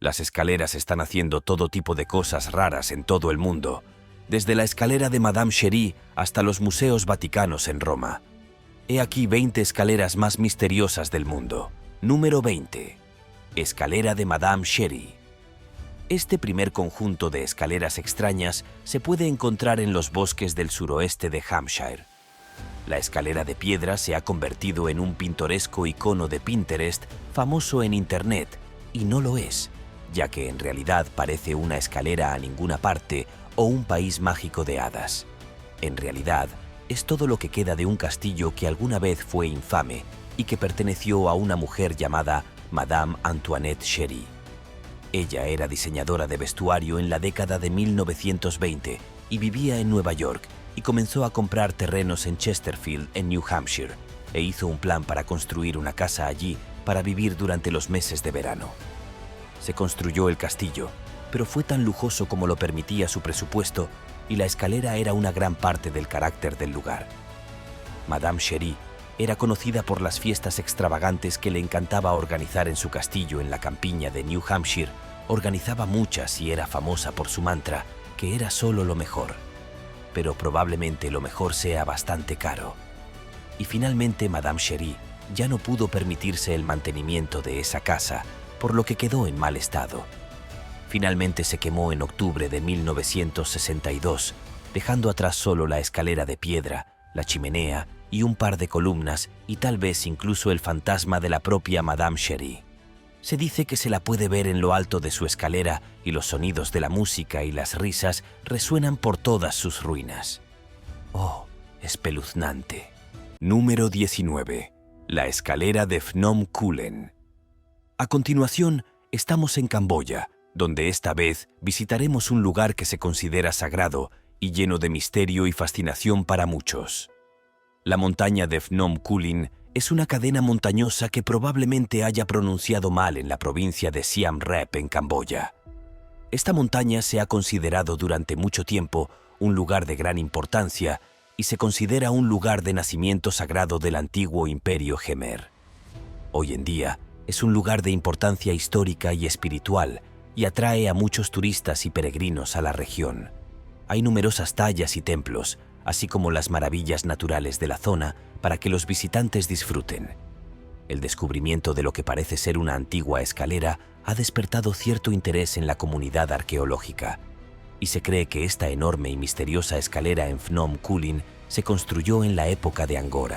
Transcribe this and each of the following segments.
Las escaleras están haciendo todo tipo de cosas raras en todo el mundo, desde la escalera de Madame Cherie hasta los museos vaticanos en Roma. He aquí 20 escaleras más misteriosas del mundo. Número 20. Escalera de Madame Cherie. Este primer conjunto de escaleras extrañas se puede encontrar en los bosques del suroeste de Hampshire. La escalera de piedra se ha convertido en un pintoresco icono de Pinterest famoso en Internet, y no lo es, ya que en realidad parece una escalera a ninguna parte o un país mágico de hadas. En realidad, es todo lo que queda de un castillo que alguna vez fue infame y que perteneció a una mujer llamada Madame Antoinette Cherie. Ella era diseñadora de vestuario en la década de 1920 y vivía en Nueva York, y comenzó a comprar terrenos en Chesterfield, en New Hampshire, e hizo un plan para construir una casa allí para vivir durante los meses de verano. Se construyó el castillo, pero fue tan lujoso como lo permitía su presupuesto, y la escalera era una gran parte del carácter del lugar. Madame Cherie era conocida por las fiestas extravagantes que le encantaba organizar en su castillo en la campiña de New Hampshire. Organizaba muchas y era famosa por su mantra, que era solo lo mejor. Pero probablemente lo mejor sea bastante caro. Y finalmente Madame Cherie ya no pudo permitirse el mantenimiento de esa casa, por lo que quedó en mal estado. Finalmente se quemó en octubre de 1962, dejando atrás solo la escalera de piedra, la chimenea y un par de columnas, y tal vez incluso el fantasma de la propia Madame Cherie. Se dice que se la puede ver en lo alto de su escalera y los sonidos de la música y las risas resuenan por todas sus ruinas. ¡Oh, espeluznante! Número 19. La escalera de Phnom Kulen. A continuación, estamos en Camboya, donde esta vez visitaremos un lugar que se considera sagrado y lleno de misterio y fascinación para muchos. La montaña de Phnom Kulen es una cadena montañosa que probablemente haya pronunciado mal en la provincia de Siem Reap en Camboya. Esta montaña se ha considerado durante mucho tiempo un lugar de gran importancia y se considera un lugar de nacimiento sagrado del antiguo imperio Khmer. Hoy en día es un lugar de importancia histórica y espiritual y atrae a muchos turistas y peregrinos a la región. Hay numerosas tallas y templos, así como las maravillas naturales de la zona para que los visitantes disfruten. El descubrimiento de lo que parece ser una antigua escalera ha despertado cierto interés en la comunidad arqueológica, y se cree que esta enorme y misteriosa escalera en Phnom Kulen se construyó en la época de Angkor.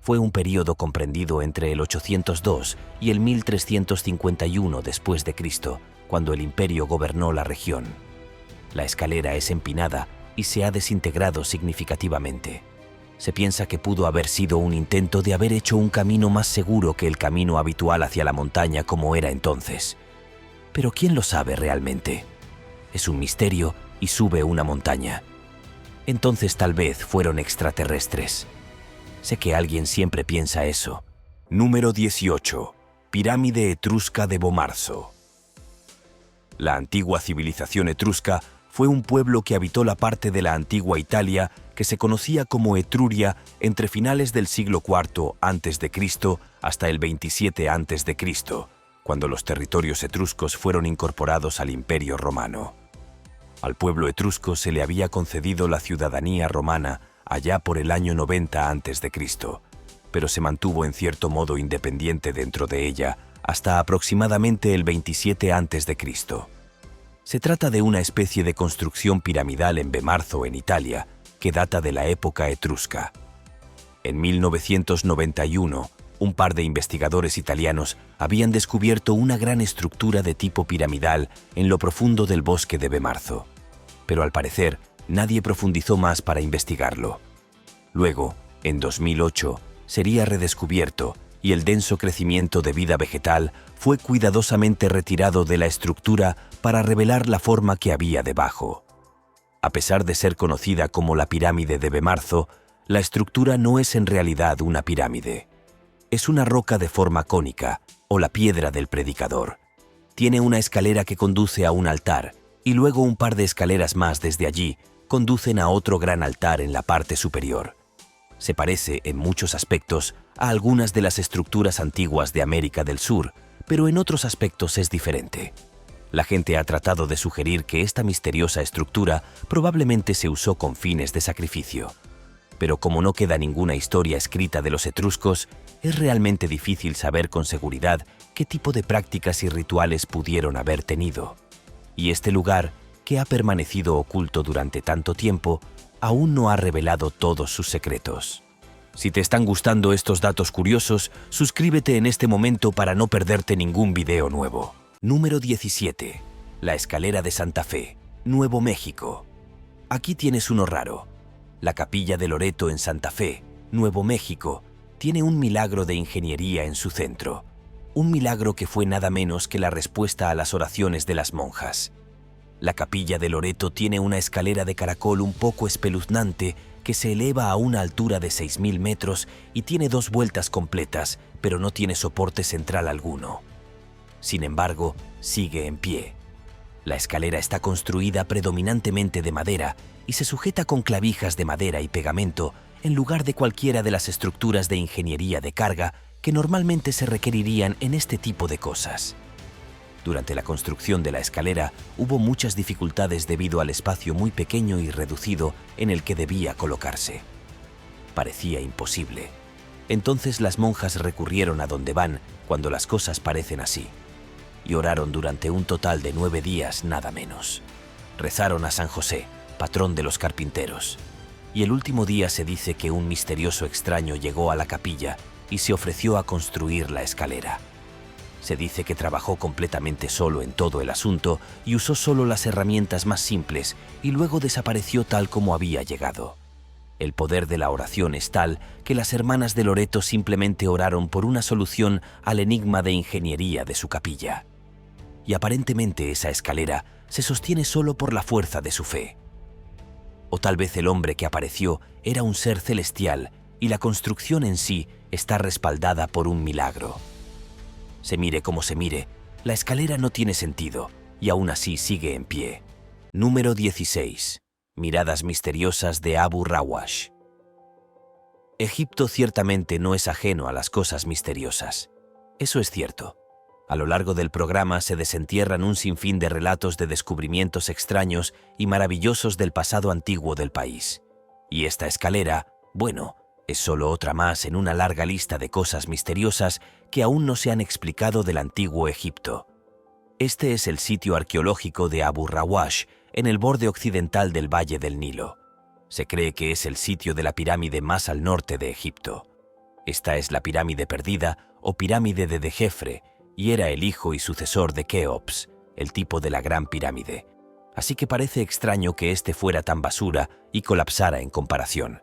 Fue un período comprendido entre el 802 y el 1351 después de Cristo, cuando el imperio gobernó la región. La escalera es empinada y se ha desintegrado significativamente. Se piensa que pudo haber sido un intento de haber hecho un camino más seguro que el camino habitual hacia la montaña como era entonces. Pero ¿quién lo sabe realmente? Es un misterio y sube una montaña. Entonces tal vez fueron extraterrestres. Sé que alguien siempre piensa eso. Número 18. Pirámide etrusca de Bomarzo. La antigua civilización etrusca fue un pueblo que habitó la parte de la antigua Italia que se conocía como Etruria entre finales del siglo IV a.C. hasta el 27 a.C., cuando los territorios etruscos fueron incorporados al Imperio Romano. Al pueblo etrusco se le había concedido la ciudadanía romana allá por el año 90 a.C., pero se mantuvo en cierto modo independiente dentro de ella hasta aproximadamente el 27 a.C. Se trata de una especie de construcción piramidal en Bomarzo, en Italia, que data de la época etrusca. En 1991, un par de investigadores italianos habían descubierto una gran estructura de tipo piramidal en lo profundo del bosque de Bomarzo, pero al parecer nadie profundizó más para investigarlo. Luego, en 2008, sería redescubierto y el denso crecimiento de vida vegetal fue cuidadosamente retirado de la estructura para revelar la forma que había debajo. A pesar de ser conocida como la pirámide de Bomarzo, la estructura no es en realidad una pirámide. Es una roca de forma cónica, o la piedra del predicador. Tiene una escalera que conduce a un altar, y luego un par de escaleras más desde allí conducen a otro gran altar en la parte superior. Se parece, en muchos aspectos, a algunas de las estructuras antiguas de América del Sur, pero en otros aspectos es diferente. La gente ha tratado de sugerir que esta misteriosa estructura probablemente se usó con fines de sacrificio. Pero como no queda ninguna historia escrita de los etruscos, es realmente difícil saber con seguridad qué tipo de prácticas y rituales pudieron haber tenido. Y este lugar, que ha permanecido oculto durante tanto tiempo, aún no ha revelado todos sus secretos. Si te están gustando estos datos curiosos, suscríbete en este momento para no perderte ningún video nuevo. Número 17. La Escalera de Santa Fe, Nuevo México. Aquí tienes uno raro. La Capilla de Loreto en Santa Fe, Nuevo México, tiene un milagro de ingeniería en su centro. Un milagro que fue nada menos que la respuesta a las oraciones de las monjas. La Capilla de Loreto tiene una escalera de caracol un poco espeluznante que se eleva a una altura de 6.000 metros y tiene 2 vueltas completas, pero no tiene soporte central alguno. Sin embargo, sigue en pie. La escalera está construida predominantemente de madera y se sujeta con clavijas de madera y pegamento en lugar de cualquiera de las estructuras de ingeniería de carga que normalmente se requerirían en este tipo de cosas. Durante la construcción de la escalera hubo muchas dificultades debido al espacio muy pequeño y reducido en el que debía colocarse. Parecía imposible. Entonces las monjas recurrieron a donde van cuando las cosas parecen así, y oraron durante un total de 9 días nada menos. Rezaron a San José, patrón de los carpinteros, y el último día se dice que un misterioso extraño llegó a la capilla y se ofreció a construir la escalera. Se dice que trabajó completamente solo en todo el asunto y usó solo las herramientas más simples y luego desapareció tal como había llegado. El poder de la oración es tal que las hermanas de Loreto simplemente oraron por una solución al enigma de ingeniería de su capilla. Y aparentemente esa escalera se sostiene solo por la fuerza de su fe. O tal vez el hombre que apareció era un ser celestial y la construcción en sí está respaldada por un milagro. Se mire como se mire, la escalera no tiene sentido y aún así sigue en pie. Número 16. Miradas misteriosas de Abu Rawash. Egipto ciertamente no es ajeno a las cosas misteriosas. Eso es cierto. A lo largo del programa se desentierran un sinfín de relatos de descubrimientos extraños y maravillosos del pasado antiguo del país. Y esta escalera, bueno, es solo otra más en una larga lista de cosas misteriosas que aún no se han explicado del antiguo Egipto. Este es el sitio arqueológico de Abu Rawash, en el borde occidental del Valle del Nilo. Se cree que es el sitio de la pirámide más al norte de Egipto. Esta es la pirámide perdida o pirámide de Djefre, y era el hijo y sucesor de Keops, el tipo de la Gran Pirámide. Así que parece extraño que este fuera tan basura y colapsara en comparación.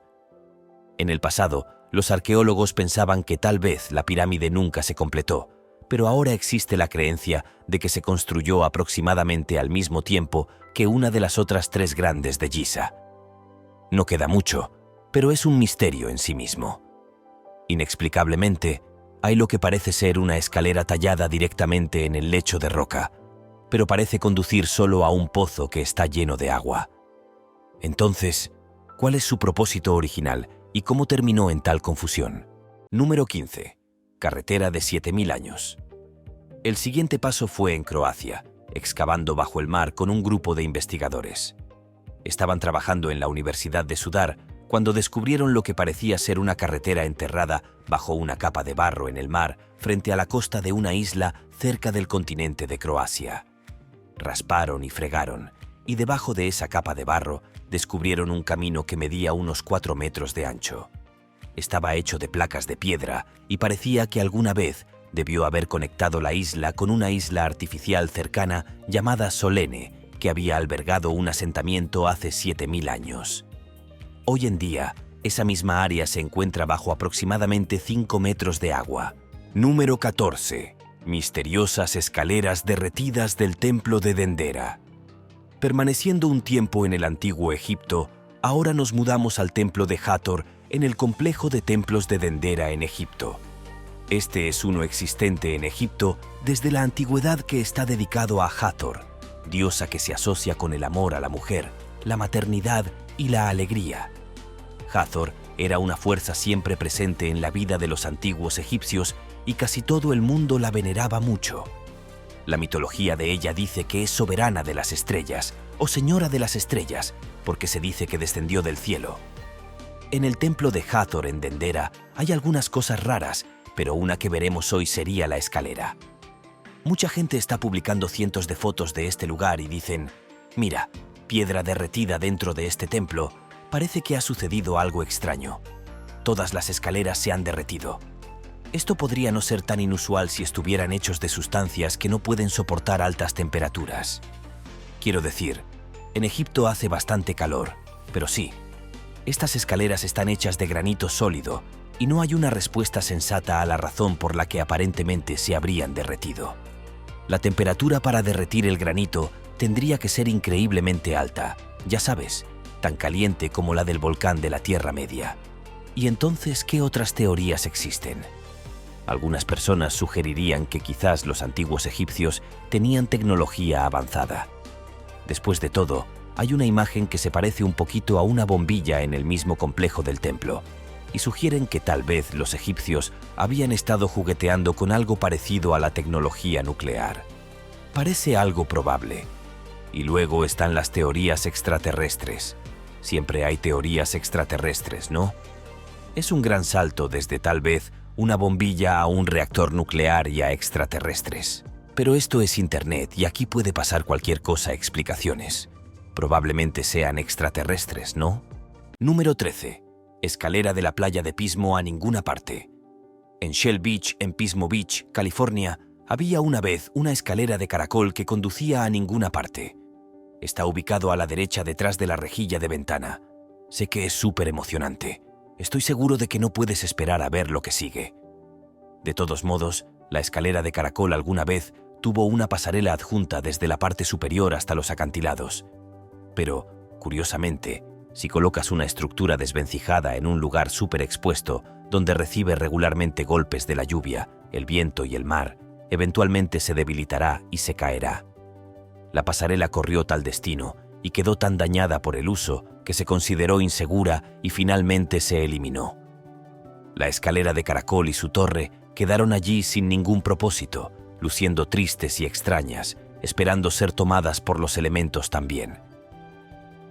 En el pasado, los arqueólogos pensaban que tal vez la pirámide nunca se completó, pero ahora existe la creencia de que se construyó aproximadamente al mismo tiempo que una de las otras 3 grandes de Giza. No queda mucho, pero es un misterio en sí mismo. Inexplicablemente, hay lo que parece ser una escalera tallada directamente en el lecho de roca, pero parece conducir solo a un pozo que está lleno de agua. Entonces, ¿cuál es su propósito original y cómo terminó en tal confusión? Número 15. Carretera de 7.000 años. El siguiente paso fue en Croacia, excavando bajo el mar con un grupo de investigadores. Estaban trabajando en la Universidad de Sudar cuando descubrieron lo que parecía ser una carretera enterrada bajo una capa de barro en el mar frente a la costa de una isla cerca del continente de Croacia. Rasparon y fregaron, y debajo de esa capa de barro descubrieron un camino que medía unos 4 metros de ancho. Estaba hecho de placas de piedra y parecía que alguna vez debió haber conectado la isla con una isla artificial cercana llamada Solene, que había albergado un asentamiento hace 7.000 años. Hoy en día, esa misma área se encuentra bajo aproximadamente 5 metros de agua. Número 14. Misteriosas escaleras derretidas del templo de Dendera. Permaneciendo un tiempo en el antiguo Egipto, ahora nos mudamos al templo de Hathor en el complejo de templos de Dendera en Egipto. Este es uno existente en Egipto desde la antigüedad que está dedicado a Hathor, diosa que se asocia con el amor a la mujer, la maternidad y la alegría. Hathor era una fuerza siempre presente en la vida de los antiguos egipcios y casi todo el mundo la veneraba mucho. La mitología de ella dice que es soberana de las estrellas, o señora de las estrellas, porque se dice que descendió del cielo. En el templo de Hathor en Dendera hay algunas cosas raras, pero una que veremos hoy sería la escalera. Mucha gente está publicando cientos de fotos de este lugar y dicen: mira, piedra derretida dentro de este templo, parece que ha sucedido algo extraño. Todas las escaleras se han derretido. Esto podría no ser tan inusual si estuvieran hechos de sustancias que no pueden soportar altas temperaturas. Quiero decir, en Egipto hace bastante calor, pero sí, estas escaleras están hechas de granito sólido y no hay una respuesta sensata a la razón por la que aparentemente se habrían derretido. La temperatura para derretir el granito tendría que ser increíblemente alta, ya sabes, tan caliente como la del volcán de la Tierra Media. ¿Y entonces qué otras teorías existen? Algunas personas sugerirían que quizás los antiguos egipcios tenían tecnología avanzada. Después de todo, hay una imagen que se parece un poquito a una bombilla en el mismo complejo del templo, y sugieren que tal vez los egipcios habían estado jugueteando con algo parecido a la tecnología nuclear. Parece algo probable. Y luego están las teorías extraterrestres. Siempre hay teorías extraterrestres, ¿no? Es un gran salto desde tal vez una bombilla a un reactor nuclear y a extraterrestres. Pero esto es Internet y aquí puede pasar cualquier cosa. Explicaciones. Probablemente sean extraterrestres, ¿no? Número 13. Escalera de la playa de Pismo a ninguna parte. En Shell Beach, en Pismo Beach, California, había una vez una escalera de caracol que conducía a ninguna parte. Está ubicado a la derecha detrás de la rejilla de ventana. Sé que es súper emocionante. Estoy seguro de que no puedes esperar a ver lo que sigue. De todos modos, la escalera de caracol alguna vez tuvo una pasarela adjunta desde la parte superior hasta los acantilados. Pero, curiosamente, si colocas una estructura desvencijada en un lugar súper expuesto, donde recibe regularmente golpes de la lluvia, el viento y el mar, eventualmente se debilitará y se caerá. La pasarela corrió tal destino y quedó tan dañada por el uso que se consideró insegura y finalmente se eliminó. La escalera de caracol y su torre quedaron allí sin ningún propósito, luciendo tristes y extrañas, esperando ser tomadas por los elementos también.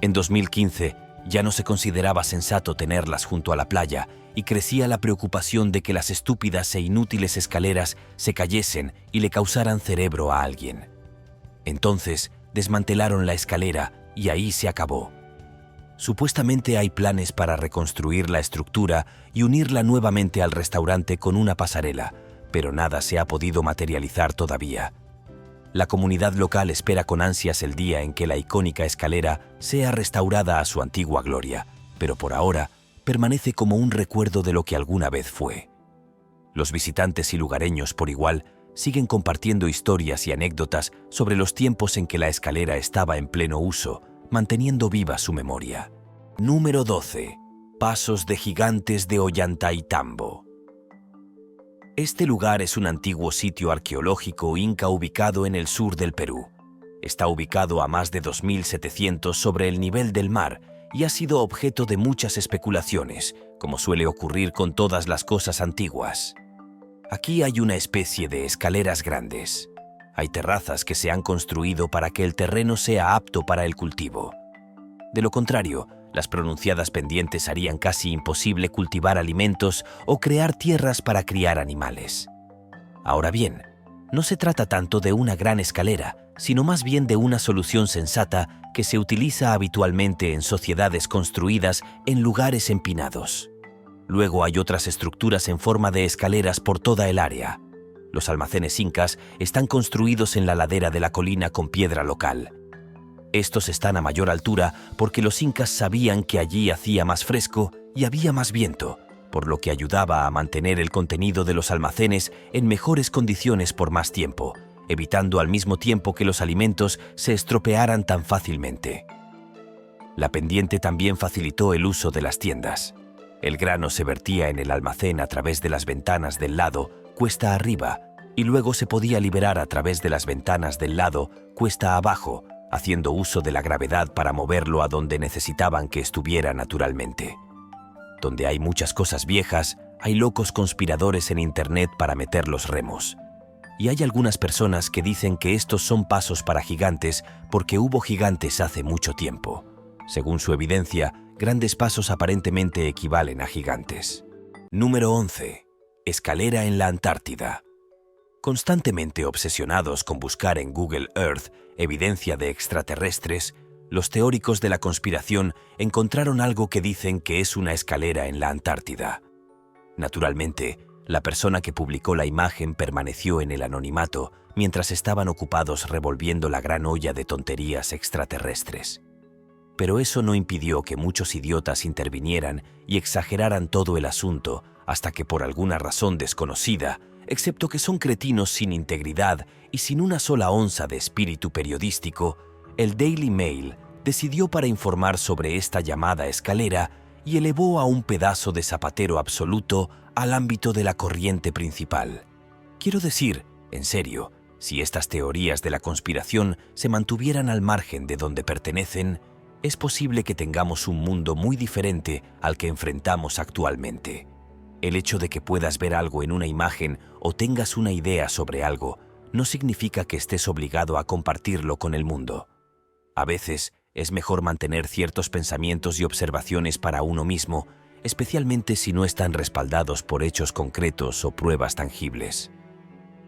En 2015 ya no se consideraba sensato tenerlas junto a la playa y crecía la preocupación de que las estúpidas e inútiles escaleras se cayesen y le causaran cerebro a alguien. Entonces desmantelaron la escalera y ahí se acabó. Supuestamente hay planes para reconstruir la estructura y unirla nuevamente al restaurante con una pasarela, pero nada se ha podido materializar todavía. La comunidad local espera con ansias el día en que la icónica escalera sea restaurada a su antigua gloria, pero por ahora permanece como un recuerdo de lo que alguna vez fue. Los visitantes y lugareños por igual siguen compartiendo historias y anécdotas sobre los tiempos en que la escalera estaba en pleno uso, manteniendo viva su memoria. Número 12. Pasos de gigantes de Ollantaytambo. Este lugar es un antiguo sitio arqueológico inca ubicado en el sur del Perú. Está ubicado a más de 2.700 sobre el nivel del mar y ha sido objeto de muchas especulaciones, como suele ocurrir con todas las cosas antiguas. Aquí hay una especie de escaleras grandes. Hay terrazas que se han construido para que el terreno sea apto para el cultivo. De lo contrario, las pronunciadas pendientes harían casi imposible cultivar alimentos o crear tierras para criar animales. Ahora bien, no se trata tanto de una gran escalera, sino más bien de una solución sensata que se utiliza habitualmente en sociedades construidas en lugares empinados. Luego hay otras estructuras en forma de escaleras por toda el área. Los almacenes incas están construidos en la ladera de la colina con piedra local. Estos están a mayor altura porque los incas sabían que allí hacía más fresco y había más viento, por lo que ayudaba a mantener el contenido de los almacenes en mejores condiciones por más tiempo, evitando al mismo tiempo que los alimentos se estropearan tan fácilmente. La pendiente también facilitó el uso de las tiendas. El grano se vertía en el almacén a través de las ventanas del lado cuesta arriba y luego se podía liberar a través de las ventanas del lado cuesta abajo, haciendo uso de la gravedad para moverlo a donde necesitaban que estuviera naturalmente. Donde hay muchas cosas viejas, hay locos conspiradores en Internet para meter los remos. Y hay algunas personas que dicen que estos son pasos para gigantes porque hubo gigantes hace mucho tiempo. Según su evidencia, grandes pasos aparentemente equivalen a gigantes. Número 11. Escalera en la Antártida. Constantemente obsesionados con buscar en Google Earth evidencia de extraterrestres, los teóricos de la conspiración encontraron algo que dicen que es una escalera en la Antártida. Naturalmente, la persona que publicó la imagen permaneció en el anonimato mientras estaban ocupados revolviendo la gran olla de tonterías extraterrestres. Pero eso no impidió que muchos idiotas intervinieran y exageraran todo el asunto hasta que por alguna razón desconocida, excepto que son cretinos sin integridad y sin una sola onza de espíritu periodístico, el Daily Mail decidió para informar sobre esta llamada escalera y elevó a un pedazo de zapatero absoluto al ámbito de la corriente principal. Quiero decir, en serio, si estas teorías de la conspiración se mantuvieran al margen de donde pertenecen, es posible que tengamos un mundo muy diferente al que enfrentamos actualmente. El hecho de que puedas ver algo en una imagen o tengas una idea sobre algo no significa que estés obligado a compartirlo con el mundo. A veces es mejor mantener ciertos pensamientos y observaciones para uno mismo, especialmente si no están respaldados por hechos concretos o pruebas tangibles.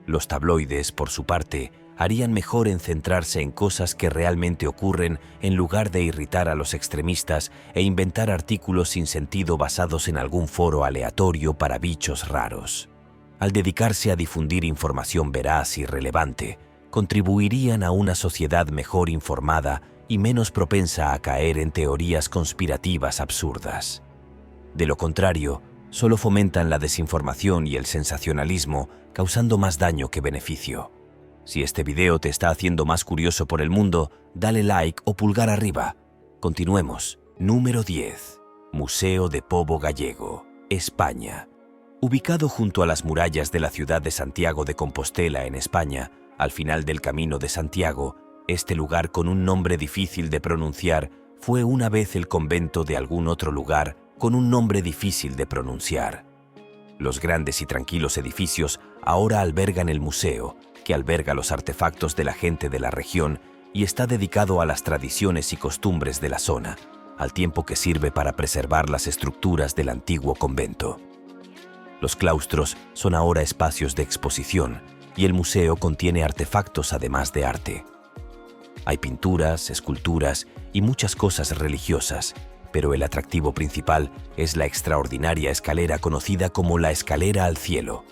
Los tabloides, por su parte, harían mejor en centrarse en cosas que realmente ocurren en lugar de irritar a los extremistas e inventar artículos sin sentido basados en algún foro aleatorio para bichos raros. Al dedicarse a difundir información veraz y relevante, contribuirían a una sociedad mejor informada y menos propensa a caer en teorías conspirativas absurdas. De lo contrario, solo fomentan la desinformación y el sensacionalismo, causando más daño que beneficio. Si este video te está haciendo más curioso por el mundo, dale like o pulgar arriba. Continuemos. Número 10. Museo de Pobo Gallego, España. Ubicado junto a las murallas de la ciudad de Santiago de Compostela en España, al final del Camino de Santiago, este lugar con un nombre difícil de pronunciar fue una vez el convento de algún otro lugar con un nombre difícil de pronunciar. Los grandes y tranquilos edificios ahora albergan el museo, que alberga los artefactos de la gente de la región y está dedicado a las tradiciones y costumbres de la zona, al tiempo que sirve para preservar las estructuras del antiguo convento. Los claustros son ahora espacios de exposición y el museo contiene artefactos además de arte. Hay pinturas, esculturas y muchas cosas religiosas, pero el atractivo principal es la extraordinaria escalera conocida como la Escalera al Cielo.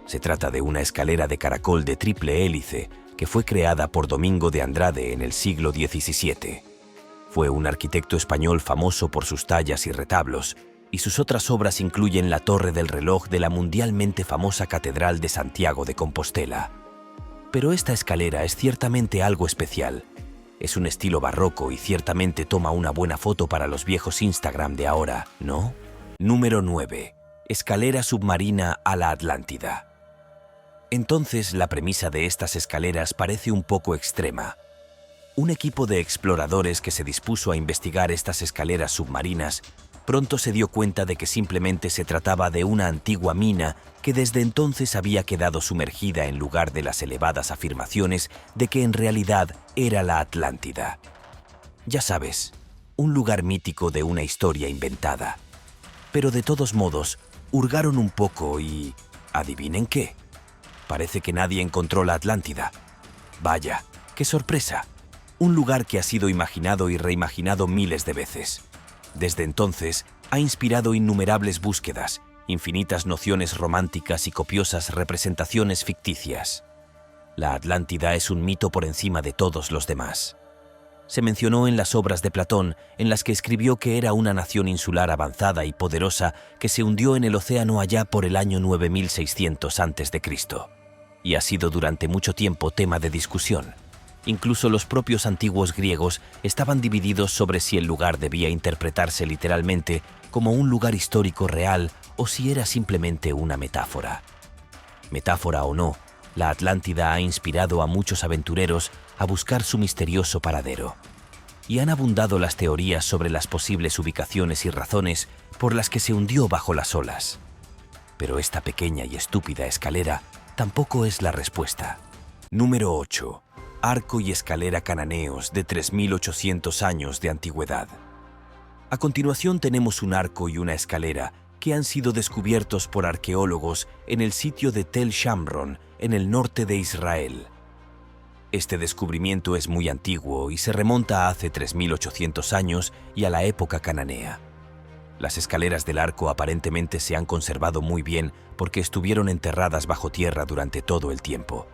Se trata de una escalera de caracol de triple hélice que fue creada por Domingo de Andrade en el siglo XVII. Fue un arquitecto español famoso por sus tallas y retablos, y sus otras obras incluyen la Torre del Reloj de la mundialmente famosa Catedral de Santiago de Compostela. Pero esta escalera es ciertamente algo especial. Es un estilo barroco y ciertamente toma una buena foto para los viejos Instagram de ahora, ¿no? Número 9. Escalera submarina a la Atlántida. Entonces, la premisa de estas escaleras parece un poco extrema. Un equipo de exploradores que se dispuso a investigar estas escaleras submarinas pronto se dio cuenta de que simplemente se trataba de una antigua mina que desde entonces había quedado sumergida en lugar de las elevadas afirmaciones de que en realidad era la Atlántida. Ya sabes, un lugar mítico de una historia inventada. Pero de todos modos, hurgaron un poco y... ¿adivinen qué? Parece que nadie encontró la Atlántida. Vaya, qué sorpresa. Un lugar que ha sido imaginado y reimaginado miles de veces. Desde entonces, ha inspirado innumerables búsquedas, infinitas nociones románticas y copiosas representaciones ficticias. La Atlántida es un mito por encima de todos los demás. Se mencionó en las obras de Platón, en las que escribió que era una nación insular avanzada y poderosa que se hundió en el océano allá por el año 9600 a.C. Y ha sido durante mucho tiempo tema de discusión. Incluso los propios antiguos griegos estaban divididos sobre si el lugar debía interpretarse literalmente como un lugar histórico real o si era simplemente una metáfora. Metáfora o no, la Atlántida ha inspirado a muchos aventureros a buscar su misterioso paradero. Y han abundado las teorías sobre las posibles ubicaciones y razones por las que se hundió bajo las olas. Pero esta pequeña y estúpida escalera tampoco es la respuesta. Número 8. Arco y escalera cananeos de 3800 años de antigüedad. A continuación tenemos un arco y una escalera que han sido descubiertos por arqueólogos en el sitio de Tel Shamron, en el norte de Israel. Este descubrimiento es muy antiguo y se remonta a hace 3800 años y a la época cananea. Las escaleras del arco aparentemente se han conservado muy bien porque estuvieron enterradas bajo tierra durante todo el tiempo.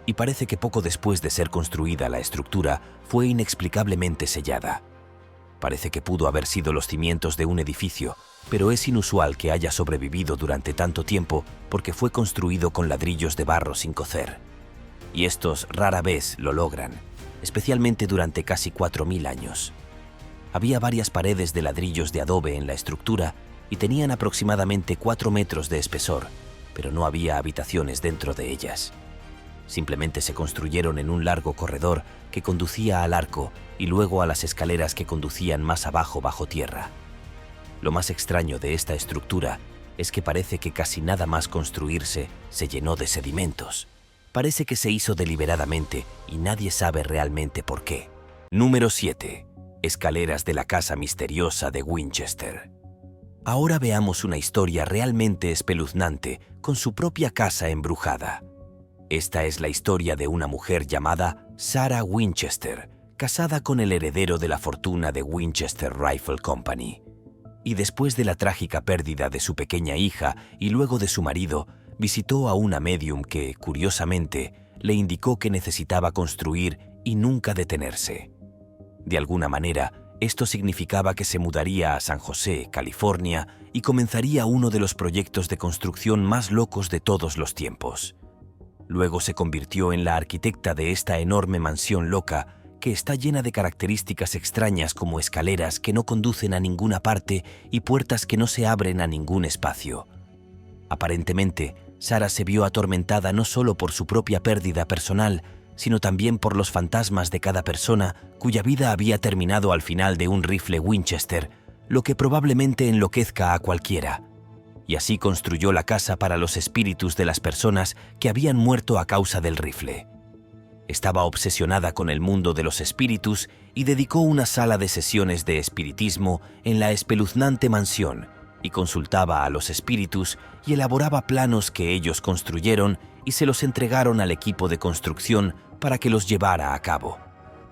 Y parece que poco después de ser construida la estructura fue inexplicablemente sellada. Parece que pudo haber sido los cimientos de un edificio, pero es inusual que haya sobrevivido durante tanto tiempo porque fue construido con ladrillos de barro sin cocer. Y estos rara vez lo logran, especialmente durante casi 4000 años. Había varias paredes de ladrillos de adobe en la estructura y tenían aproximadamente 4 metros de espesor, pero no había habitaciones dentro de ellas. Simplemente se construyeron en un largo corredor que conducía al arco y luego a las escaleras que conducían más abajo bajo tierra. Lo más extraño de esta estructura es que parece que casi nada más construirse se llenó de sedimentos. Parece que se hizo deliberadamente y nadie sabe realmente por qué. Número 7. Escaleras de la casa misteriosa de Winchester. Ahora veamos una historia realmente espeluznante con su propia casa embrujada. Esta es la historia de una mujer llamada Sarah Winchester, casada con el heredero de la fortuna de Winchester Rifle Company. Y después de la trágica pérdida de su pequeña hija y luego de su marido, visitó a una médium que, curiosamente, le indicó que necesitaba construir y nunca detenerse. De alguna manera, esto significaba que se mudaría a San José, California, y comenzaría uno de los proyectos de construcción más locos de todos los tiempos. Luego se convirtió en la arquitecta de esta enorme mansión loca que está llena de características extrañas como escaleras que no conducen a ninguna parte y puertas que no se abren a ningún espacio. Aparentemente, Sarah se vio atormentada no solo por su propia pérdida personal, sino también por los fantasmas de cada persona cuya vida había terminado al final de un rifle Winchester, lo que probablemente enloquezca a cualquiera. Y así construyó la casa para los espíritus de las personas que habían muerto a causa del rifle. Estaba obsesionada con el mundo de los espíritus y dedicó una sala de sesiones de espiritismo en la espeluznante mansión y consultaba a los espíritus y elaboraba planos que ellos construyeron y se los entregaron al equipo de construcción para que los llevara a cabo.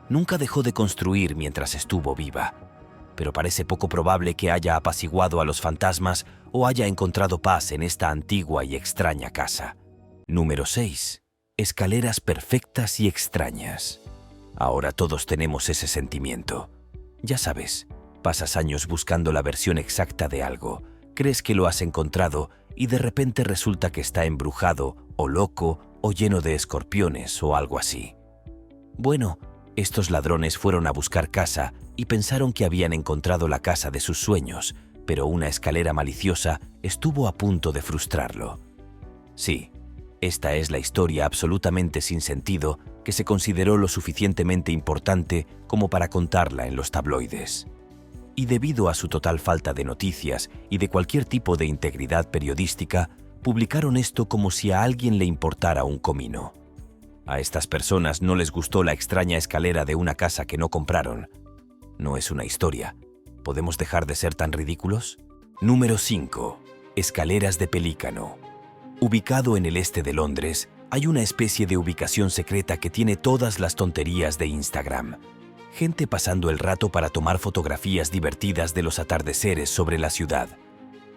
Nunca dejó de construir mientras estuvo viva, pero parece poco probable que haya apaciguado a los fantasmas o haya encontrado paz en esta antigua y extraña casa. Número 6. Escaleras perfectas y extrañas. Ahora todos tenemos ese sentimiento. Ya sabes, pasas años buscando la versión exacta de algo, crees que lo has encontrado y de repente resulta que está embrujado o loco o lleno de escorpiones o algo así. Bueno, estos ladrones fueron a buscar casa y pensaron que habían encontrado la casa de sus sueños, pero una escalera maliciosa estuvo a punto de frustrarlo. Sí, esta es la historia absolutamente sin sentido que se consideró lo suficientemente importante como para contarla en los tabloides. Y debido a su total falta de noticias y de cualquier tipo de integridad periodística, publicaron esto como si a alguien le importara un comino. A estas personas no les gustó la extraña escalera de una casa que no compraron. No es una historia. ¿Podemos dejar de ser tan ridículos? Número 5. Escaleras de pelícano. Ubicado en el este de Londres, hay una especie de ubicación secreta que tiene todas las tonterías de Instagram. Gente pasando el rato para tomar fotografías divertidas de los atardeceres sobre la ciudad.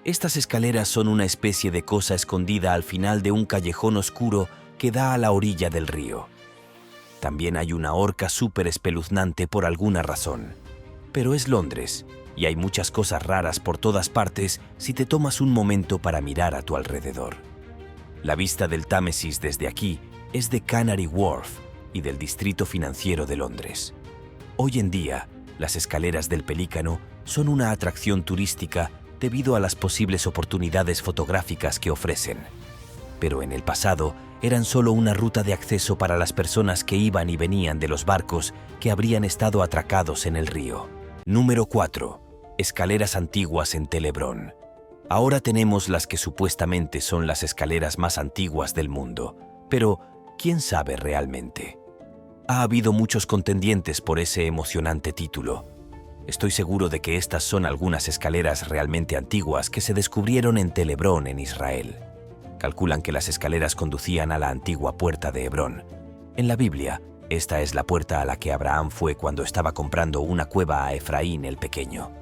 Estas escaleras son una especie de cosa escondida al final de un callejón oscuro que da a la orilla del río. También hay una horca súper espeluznante por alguna razón. Pero es Londres, y hay muchas cosas raras por todas partes si te tomas un momento para mirar a tu alrededor. La vista del Támesis desde aquí es de Canary Wharf y del distrito financiero de Londres. Hoy en día, las escaleras del Pelícano son una atracción turística debido a las posibles oportunidades fotográficas que ofrecen. Pero en el pasado eran solo una ruta de acceso para las personas que iban y venían de los barcos que habrían estado atracados en el río. Número 4. Escaleras antiguas en Tel Hebrón. Ahora tenemos las que supuestamente son las escaleras más antiguas del mundo, pero ¿quién sabe realmente? Ha habido muchos contendientes por ese emocionante título. Estoy seguro de que estas son algunas escaleras realmente antiguas que se descubrieron en Tel Hebrón, en Israel. Calculan que las escaleras conducían a la antigua puerta de Hebrón. En la Biblia, esta es la puerta a la que Abraham fue cuando estaba comprando una cueva a Efraín el Pequeño.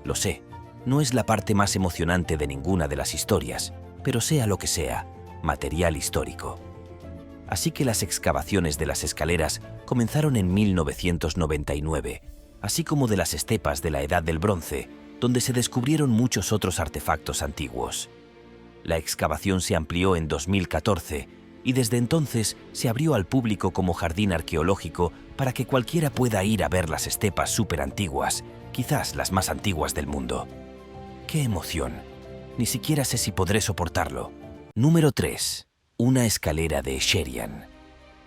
Lo sé, no es la parte más emocionante de ninguna de las historias, pero sea lo que sea, material histórico. Así que las excavaciones de las escaleras comenzaron en 1999, así como de las estepas de la Edad del Bronce, donde se descubrieron muchos otros artefactos antiguos. La excavación se amplió en 2014 y desde entonces se abrió al público como jardín arqueológico para que cualquiera pueda ir a ver las estepas superantiguas, quizás las más antiguas del mundo. ¡Qué emoción! Ni siquiera sé si podré soportarlo. Número 3. Una escalera de Sherian.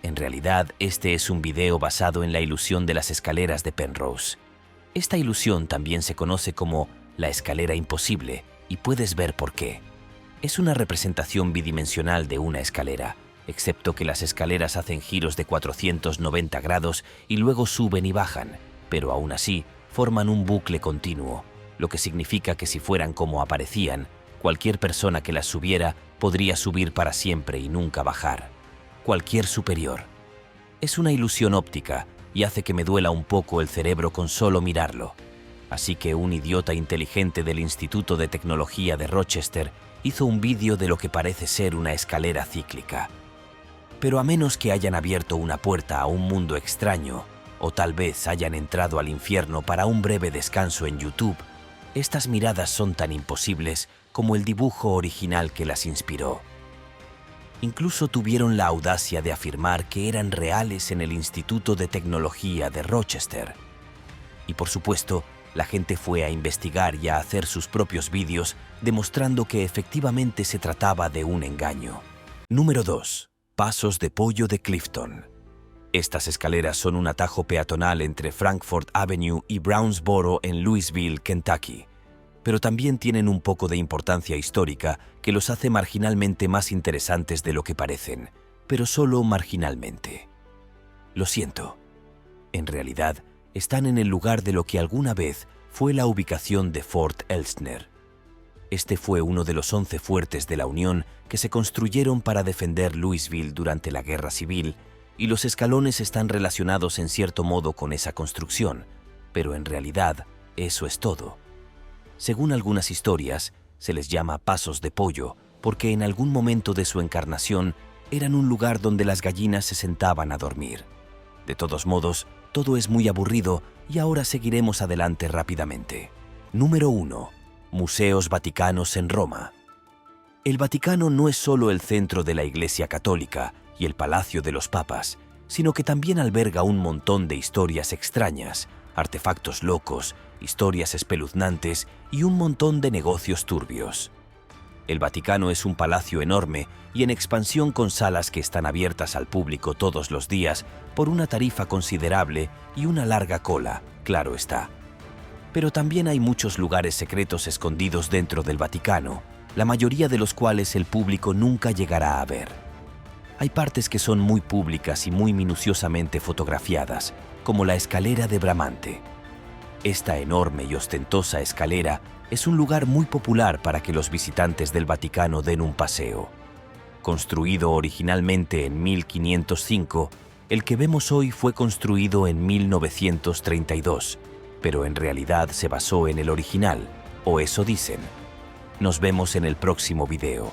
En realidad, este es un video basado en la ilusión de las escaleras de Penrose. Esta ilusión también se conoce como la escalera imposible, y puedes ver por qué. Es una representación bidimensional de una escalera, excepto que las escaleras hacen giros de 490 grados y luego suben y bajan, pero aún así forman un bucle continuo, lo que significa que si fueran como aparecían, cualquier persona que las subiera podría subir para siempre y nunca bajar. Cualquier superior. Es una ilusión óptica y hace que me duela un poco el cerebro con solo mirarlo. Así que un idiota inteligente del Instituto de Tecnología de Rochester hizo un vídeo de lo que parece ser una escalera cíclica. Pero a menos que hayan abierto una puerta a un mundo extraño, o tal vez hayan entrado al infierno para un breve descanso en YouTube, estas miradas son tan imposibles como el dibujo original que las inspiró. Incluso tuvieron la audacia de afirmar que eran reales en el Instituto de Tecnología de Rochester. Y por supuesto, la gente fue a investigar y a hacer sus propios vídeos demostrando que efectivamente se trataba de un engaño. Número 2. Pasos de pollo de Clifton. Estas escaleras son un atajo peatonal entre Frankfort Avenue y Brownsboro en Louisville, Kentucky, pero también tienen un poco de importancia histórica que los hace marginalmente más interesantes de lo que parecen, pero solo marginalmente. Lo siento. En realidad, están en el lugar de lo que alguna vez fue la ubicación de Fort Elsner. Este fue uno de los 11 fuertes de la Unión que se construyeron para defender Louisville durante la Guerra Civil, y los escalones están relacionados en cierto modo con esa construcción, pero en realidad eso es todo. Según algunas historias, se les llama pasos de pollo porque en algún momento de su encarnación eran un lugar donde las gallinas se sentaban a dormir. De todos modos, todo es muy aburrido y ahora seguiremos adelante rápidamente. Número 1. Museos Vaticanos en Roma. El Vaticano no es solo el centro de la Iglesia Católica y el Palacio de los Papas, sino que también alberga un montón de historias extrañas, artefactos locos, historias espeluznantes y un montón de negocios turbios. El Vaticano es un palacio enorme y en expansión con salas que están abiertas al público todos los días por una tarifa considerable y una larga cola, claro está. Pero también hay muchos lugares secretos escondidos dentro del Vaticano, la mayoría de los cuales el público nunca llegará a ver. Hay partes que son muy públicas y muy minuciosamente fotografiadas, como la escalera de Bramante. Esta enorme y ostentosa escalera es un lugar muy popular para que los visitantes del Vaticano den un paseo. Construido originalmente en 1505, el que vemos hoy fue construido en 1932, pero en realidad se basó en el original, o eso dicen. Nos vemos en el próximo video.